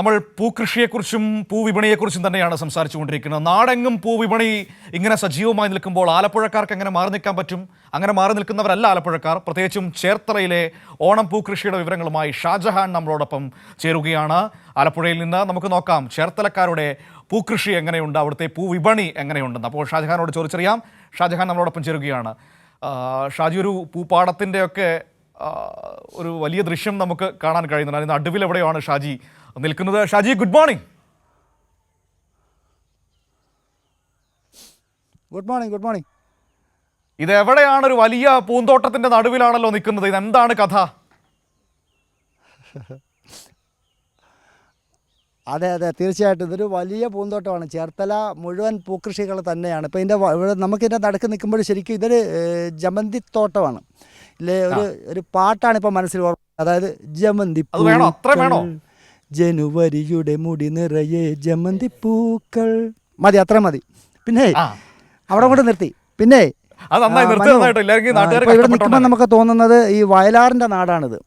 നമ്മൾ പൂക്കൃഷിയെക്കുറിച്ചും പൂവിപണിയെക്കുറിച്ചും തന്നെയാണ് സംസാരിച്ചുകൊണ്ടിരിക്കുന്നത്. നാടെങ്ങും പൂവിപണി ഇങ്ങനെ സജീവമായി നിൽക്കുമ്പോൾ ആലപ്പുഴക്കാർക്ക് എങ്ങനെ മാറി നിൽക്കാൻ പറ്റും? അങ്ങനെ മാറി നിൽക്കുന്നവരല്ല ആലപ്പുഴക്കാർ. പ്രത്യേകിച്ചും ചേർത്തലയിലെ ഓണം പൂക്കൃഷിയുടെ വിവരങ്ങളുമായി ഷാജഹാൻ നമ്മളോടൊപ്പം ചേരുകയാണ്. ആലപ്പുഴയിൽ നിന്ന് നമുക്ക് നോക്കാം ചേർത്തലക്കാരുടെ പൂക്കൃഷി എങ്ങനെയുണ്ട്, അവിടുത്തെ പൂവിപണി എങ്ങനെയുണ്ടെന്ന്. അപ്പോൾ ഷാജഹാനോട് ചോദിച്ചറിയാം. ഷാജഹാൻ നമ്മളോടൊപ്പം ചേരുകയാണ്. ഷാജി, ഒരു പൂപ്പാടത്തിൻ്റെയൊക്കെ ഒരു വലിയ ദൃശ്യം നമുക്ക് കാണാൻ കഴിയുന്നുണ്ട്. അതിന് നടുവിൽ എവിടെയാണ് ഷാജി നിൽക്കുന്നത്? Shaji, good morning. Good morning. ഇത് എവിടെയാണ്? ഒരു വലിയ പൂന്തോട്ടത്തിന്റെ നടുവിലാണല്ലോ നിൽക്കുന്നത്. ഇതെന്താണ് കഥ? അതെ, തീർച്ചയായിട്ടും ഇതൊരു വലിയ പൂന്തോട്ടമാണ്. ചേർത്തല മുഴുവൻ പൂക്കൃഷികൾ തന്നെയാണ്. ഇപ്പോൾ ഇവിടെ നമുക്കിതിൻ്റെ നടുക്ക് നിൽക്കുമ്പോൾ ശരിക്കും ഇതൊരു ജമന്തിത്തോട്ടമാണ്. ഇല്ലേ, ഒരു പാട്ടാണ് ഇപ്പോൾ മനസ്സിൽ ഓർമ്മ. അതായത് ജമന്തി ജനുവരിയുടെ മുടി നിറയെ ജമന്തി പൂക്കൾ. മതി, അത്ര മതി. പിന്നെ അവിടെ കൊണ്ട് നിർത്തി. പിന്നെ ഇവിടെ നിൽക്കുമ്പോൾ നമുക്ക് തോന്നുന്നത് ഈ വയലാറിൻ്റെ നാടാണിത്,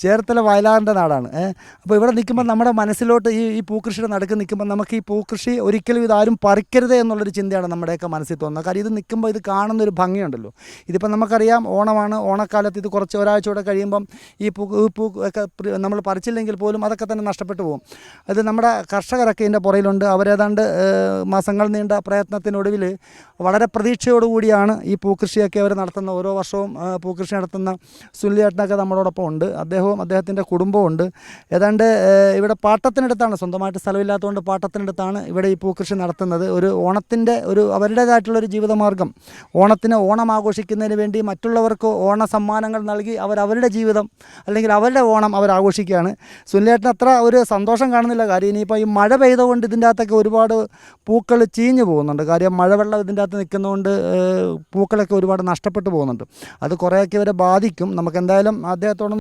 ചേർത്തല വയലാറിൻ്റെ നാടാണ്. അപ്പോൾ ഇവിടെ നിൽക്കുമ്പോൾ നമ്മുടെ മനസ്സിലോട്ട് ഈ പൂക്കൃഷിയുടെ നടുക്ക് നിൽക്കുമ്പോൾ നമുക്ക് ഈ പൂക്കൃഷി ഒരിക്കലും ഇതാരും പറിക്കരുത് എന്നുള്ളൊരു ചിന്തയാണ് നമ്മുടെയൊക്കെ മനസ്സിൽ തോന്നുന്നത്. കാര്യം ഇത് നിൽക്കുമ്പോൾ ഇത് കാണുന്നൊരു ഭംഗിയുണ്ടല്ലോ. ഇതിപ്പോൾ നമുക്കറിയാം, ഓണമാണ്. ഓണക്കാലത്ത് ഇത് കുറച്ച് ഒരാഴ്ച കൂടെ കഴിയുമ്പം ഈ പൂ ഒക്കെ നമ്മൾ പറിച്ചില്ലെങ്കിൽ പോലും അതൊക്കെ തന്നെ നഷ്ടപ്പെട്ടു പോകും. അത് നമ്മുടെ കർഷകരൊക്കെ ഇതിൻ്റെ പുറയിലുണ്ട്. അവരേതാണ്ട് മാസങ്ങൾ നീണ്ട പ്രയത്നത്തിനൊടുവിൽ വളരെ പ്രതീക്ഷയോടുകൂടിയാണ് ഈ പൂക്കൃഷിയൊക്കെ അവർ നടത്തുന്ന. ഓരോ വർഷവും പൂക്കൃഷി നടത്തുന്ന സുല്ലിയേട്ടനൊക്കെ നമ്മളോടൊപ്പം ഉണ്ട്. അദ്ദേഹത്തിൻ്റെ കുടുംബമുണ്ട്. ഏതാണ്ട് ഇവിടെ പാട്ടത്തിനടുത്താണ്, സ്വന്തമായിട്ട് സ്ഥലമില്ലാത്തതുകൊണ്ട് പാട്ടത്തിനടുത്താണ് ഇവിടെ ഈ പൂക്കൃഷി നടത്തുന്നത്. ഒരു ഓണത്തിൻ്റെ അവരുടേതായിട്ടുള്ളൊരു ജീവിതമാർഗ്ഗം. ഓണം ആഘോഷിക്കുന്നതിന് വേണ്ടി മറ്റുള്ളവർക്ക് ഓണ സമ്മാനങ്ങൾ നൽകി അവരുടെ ജീവിതം അല്ലെങ്കിൽ അവരുടെ ഓണം അവരാഘോഷിക്കുകയാണ്. സുല്ലിയേട്ടന് അത്ര ഒരു സന്തോഷം കാണുന്നില്ല. കാര്യം ഇനിയിപ്പോൾ ഈ മഴ പെയ്തുകൊണ്ട് ഇതിൻ്റെ അകത്തൊക്കെ ഒരുപാട് പൂക്കൾ ചീഞ്ഞു പോകുന്നുണ്ട്. കാര്യം മഴവെള്ളം ഇതിൻ്റെ അകത്ത് നിൽക്കുന്നതുകൊണ്ട് പൂക്കളൊക്കെ ഒരുപാട് നഷ്ടപ്പെട്ടു പോകുന്നുണ്ട്. അത് കുറേയൊക്കെ ഇവരെ ബാധിക്കും. നമുക്കെന്തായാലും അദ്ദേഹത്തോട്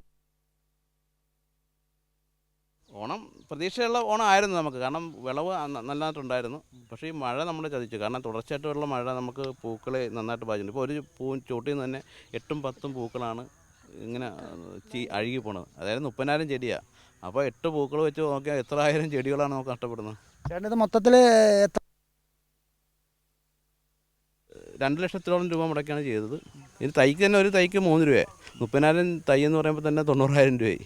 ഓണം പ്രതീക്ഷയുള്ള ഓണമായിരുന്നു നമുക്ക്. കാരണം വിളവ് നല്ലതായിട്ടുണ്ടായിരുന്നു. പക്ഷേ ഈ മഴ നമ്മൾ ചതിച്ചു. കാരണം തുടർച്ചയായിട്ടുള്ള മഴ നമുക്ക് പൂക്കളെ നന്നായിട്ട് ബാധിച്ചിട്ടുണ്ട്. ഇപ്പോൾ ഒരു ചോട്ടിൽ നിന്ന് തന്നെ 8-10 പൂക്കളാണ് ഇങ്ങനെ അഴുകി പോണത്. അതായത് 30,000 ചെടിയാണ്. അപ്പോൾ 8 പൂക്കൾ വെച്ച് നോക്കിയാൽ എത്ര ആയിരം ചെടികളാണ് നമുക്ക് നഷ്ടപ്പെടുന്നത്. ചേട്ടൻ ഇത് മൊത്തത്തിൽ 2 ലക്ഷത്തോളം രൂപ മുടക്കിയാണ് ചെയ്തത്. ഇത് തൈക്ക് തന്നെ ഒരു തൈക്ക് 3 രൂപയാണ്. 30,000 തൈ എന്ന് പറയുമ്പോൾ തന്നെ 90,000 രൂപയായി.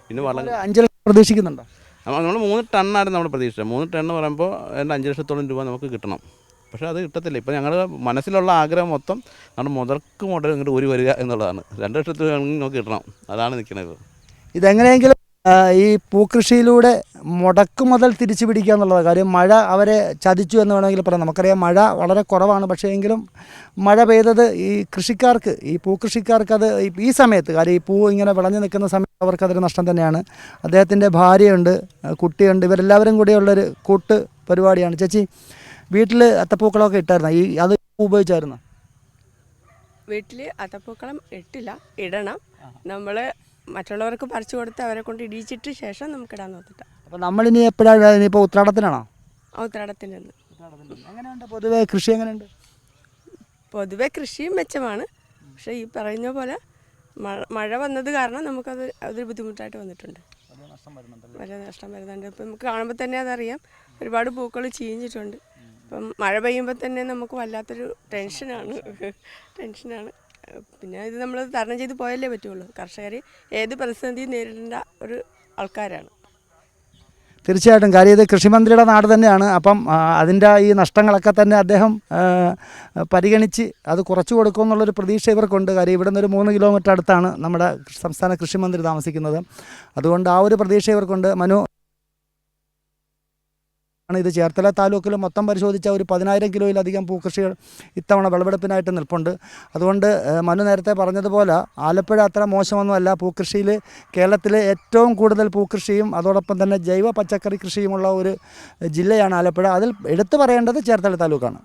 പിന്നെ വളരെ 5 ലക്ഷം പ്രതീക്ഷിക്കുന്നുണ്ടോ? നമ്മൾ 3 ടണ്ണായിരുന്നു നമ്മുടെ പ്രതീക്ഷ. 3 ടണ്ണ് പറയുമ്പോൾ 5 ലക്ഷത്തോളം രൂപ നമുക്ക് കിട്ടണം. പക്ഷേ അത് കിട്ടത്തില്ല. ഇപ്പോൾ ഞങ്ങൾ മനസ്സിലുള്ള ആഗ്രഹം മൊത്തം നമ്മുടെ മുതൽ ഇങ്ങോട്ട് വരിക എന്നുള്ളതാണ്. 2 ലക്ഷത്തിൽ നമുക്ക് കിട്ടണം. അതാണ് നിൽക്കുന്നത്. ഇതെങ്ങനെയെങ്കിലും ഈ പൂക്കൃഷിയിലൂടെ മുടക്കുമുതൽ തിരിച്ചു പിടിക്കുക എന്നുള്ളത്. കാര്യം മഴ അവരെ ചതിച്ചു എന്ന് വേണമെങ്കിൽ പറയാം. നമുക്കറിയാം മഴ വളരെ കുറവാണ്. പക്ഷേ എങ്കിലും മഴ പെയ്തത് ഈ കൃഷിക്കാർക്ക്, ഈ പൂക്കൃഷിക്കാർക്ക് അത് ഈ സമയത്ത്, കാര്യം ഈ പൂ ഇങ്ങനെ വിളഞ്ഞു നിൽക്കുന്ന സമയത്ത് അവർക്കതൊരു നഷ്ടം തന്നെയാണ്. അദ്ദേഹത്തിൻ്റെ ഭാര്യയുണ്ട്, കുട്ടിയുണ്ട്. ഇവരെല്ലാവരും കൂടിയുള്ളൊരു കൂട്ട് പരിപാടിയാണ്. ചേച്ചി, വീട്ടിൽ അത്തപ്പൂക്കളമൊക്കെ ഇട്ടായിരുന്നു? അത് ഉപയോഗിച്ചായിരുന്നു? വീട്ടിൽ അത്തപ്പൂക്കളം ഇടണം. നമ്മൾ മറ്റുള്ളവർക്ക് പറിച്ചു കൊടുത്ത് അവരെ കൊണ്ട് ഇടിച്ചിട്ട് ശേഷം നമുക്ക് ഇടാൻ നോക്കിട്ടാ. അപ്പോൾ നമ്മളിനി എപ്പോഴാണ്? ഇനിയിപ്പോൾ ഉത്രാടത്തിനാണോ? ഉത്രാടത്തിന്. എങ്ങനെയുണ്ട് പൊതുവെ കൃഷി? എങ്ങനെയുണ്ട്? പൊതുവെ കൃഷിയും മെച്ചമാണ്. പക്ഷേ ഈ പറയുന്ന പോലെ മഴ വന്നത് കാരണം അതൊരു ബുദ്ധിമുട്ടായിട്ട് വന്നിട്ടുണ്ട്. വളരെ നഷ്ടം വരുന്നുണ്ട്. ഇപ്പം നമുക്ക് കാണുമ്പോൾ തന്നെ അതറിയാം, ഒരുപാട് പൂക്കൾ ചീഞ്ഞിട്ടുണ്ട്. ഇപ്പം മഴ പെയ്യുമ്പോൾ തന്നെ നമുക്ക് വല്ലാത്തൊരു ടെൻഷനാണ്. പിന്നെ ഇത് നമ്മൾ തരണം ചെയ്ത് പോയല്ലേ പറ്റുള്ളൂ. കർഷകർ ഏത് പ്രതിസന്ധിയും നേരിടേണ്ട ഒരു ആൾക്കാരാണ്. തീർച്ചയായിട്ടും. കാര്യം ഇത് കൃഷിമന്ത്രിയുടെ നാട് തന്നെയാണ്. അപ്പം അതിൻ്റെ ഈ നഷ്ടങ്ങളൊക്കെ തന്നെ അദ്ദേഹം പരിഗണിച്ച് അത് കുറച്ചു കൊടുക്കുമെന്നുള്ളൊരു പ്രതീക്ഷ ഇവർക്കുണ്ട്. കാര്യം ഇവിടെ നിന്ന് ഒരു 3 കിലോമീറ്റർ അടുത്താണ് നമ്മുടെ സംസ്ഥാന കൃഷിമന്ത്രി താമസിക്കുന്നത്. അതുകൊണ്ട് ആ ഒരു പ്രതീക്ഷ ഇവർക്കുണ്ട്. മനു, ഇത് ചേർത്തല താലൂക്കിൽ മൊത്തം പരിശോധിച്ച ഒരു 10,000 കിലോയിലധികം പൂക്കൃഷികൾ ഇത്തവണ വിളവെടുപ്പിനായിട്ട് നിൽപ്പുണ്ട്. അതുകൊണ്ട് മനു നേരത്തെ പറഞ്ഞതുപോലെ ആലപ്പുഴ അത്ര മോശമൊന്നുമല്ല. പൂക്കൃഷിയിൽ കേരളത്തിലെ ഏറ്റവും കൂടുതൽ പൂക്കൃഷിയും അതോടൊപ്പം തന്നെ ജൈവ പച്ചക്കറി കൃഷിയുമുള്ള ഒരു ജില്ലയാണ് ആലപ്പുഴ. അതിൽ എടുത്തു പറയേണ്ടത് ചേർത്തല താലൂക്കാണ്.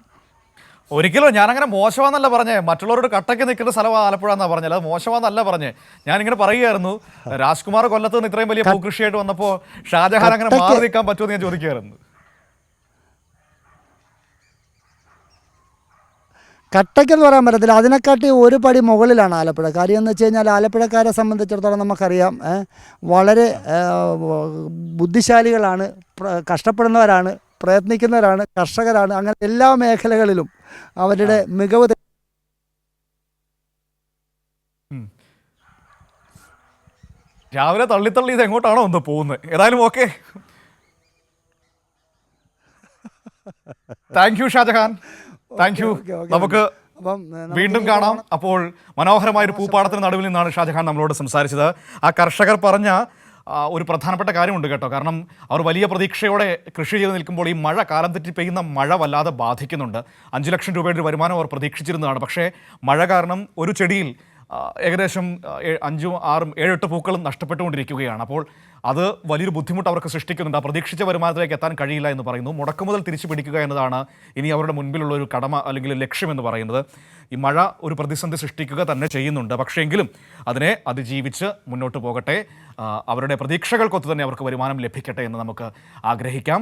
ഒരിക്കലും ഞാനങ്ങനെ മോശമാണെന്നല്ല പറഞ്ഞേ. മറ്റുള്ളവരോട് കട്ടയ്ക്ക് നിൽക്കുന്ന സ്ഥലമാണ് ആലപ്പുഴ എന്നാണ് പറഞ്ഞത്. അത് മോശമാണെന്നല്ല പറഞ്ഞേ. ഞാനിങ്ങനെ പറയുകയായിരുന്നു, രാജ്കുമാർ കൊല്ലത്ത് നിന്ന് ഇത്രയും വലിയ പൂക്കൃഷിയായിട്ട് വന്നപ്പോൾ ഷാജഹാൻ അങ്ങനെ മാറി നിൽക്കാൻ പറ്റുമെന്ന് ഞാൻ ചോദിക്കുകയായിരുന്നു. കട്ടയ്ക്കെന്ന് പറയാൻ പറ്റത്തില്ല, അതിനെക്കാട്ടി ഒരു പടി മുകളിലാണ് ആലപ്പുഴ. കാര്യം എന്ന് വെച്ച് കഴിഞ്ഞാൽ ആലപ്പുഴക്കാരെ സംബന്ധിച്ചിടത്തോളം നമുക്കറിയാം, വളരെ ബുദ്ധിശാലികളാണ്, കഷ്ടപ്പെടുന്നവരാണ്, പ്രയത്നിക്കുന്നവരാണ്, കർഷകരാണ്. അങ്ങനെ എല്ലാ മേഖലകളിലും അവരുടെ മികവ് രാവിലെ തള്ളി ഇത് എങ്ങോട്ടാണോ ഒന്ന് പോകുന്നത്. ഏതായാലും okay, thank you Shajahan, thank you. നമുക്ക് വീണ്ടും കാണാം. അപ്പോൾ മനോഹരമായൊരു പൂപ്പാടത്തിന് നടുവിൽ നിന്നാണ് ഷാജഹാൻ നമ്മളോട് സംസാരിച്ചത്. ആ കർഷകർ പറഞ്ഞ ഒരു പ്രധാനപ്പെട്ട കാര്യമുണ്ട് കേട്ടോ. കാരണം അവർ വലിയ പ്രതീക്ഷയോടെ കൃഷി ചെയ്ത് നിൽക്കുമ്പോൾ ഈ മഴ, കാലം തെറ്റി പെയ്യുന്ന മഴ വല്ലാതെ ബാധിക്കുന്നുണ്ട്. 5 ലക്ഷം രൂപയുടെ ഒരു വരുമാനം അവർ പ്രതീക്ഷിച്ചിരുന്നതാണ്. പക്ഷേ മഴ കാരണം ഒരു ചെടിയിൽ ഏകദേശം 5, 6, 7, 8 പൂക്കളും നഷ്ടപ്പെട്ടുകൊണ്ടിരിക്കുകയാണ്. അപ്പോൾ അത് വലിയൊരു ബുദ്ധിമുട്ട് അവർക്ക് സൃഷ്ടിക്കുന്നുണ്ട്. ആ പ്രതീക്ഷിച്ച വരുമാനത്തിലേക്ക് എത്താൻ കഴിയില്ല എന്ന് പറയുന്നു. മുടക്കുമുതൽ തിരിച്ചു പിടിക്കുക എന്നതാണ് ഇനി അവരുടെ മുൻപിലുള്ള ഒരു കടമ അല്ലെങ്കിൽ ലക്ഷ്യമെന്ന് പറയുന്നത്. ഈ മഴ ഒരു പ്രതിസന്ധി സൃഷ്ടിക്കുക തന്നെ ചെയ്യുന്നുണ്ട്. പക്ഷേ എങ്കിലും അതിനെ അതിജീവിച്ച് മുന്നോട്ട് പോകട്ടെ, അവരുടെ പ്രതീക്ഷകൾക്കൊത്ത് തന്നെ അവർക്ക് വരുമാനം ലഭിക്കട്ടെ എന്ന് നമുക്ക് ആഗ്രഹിക്കാം.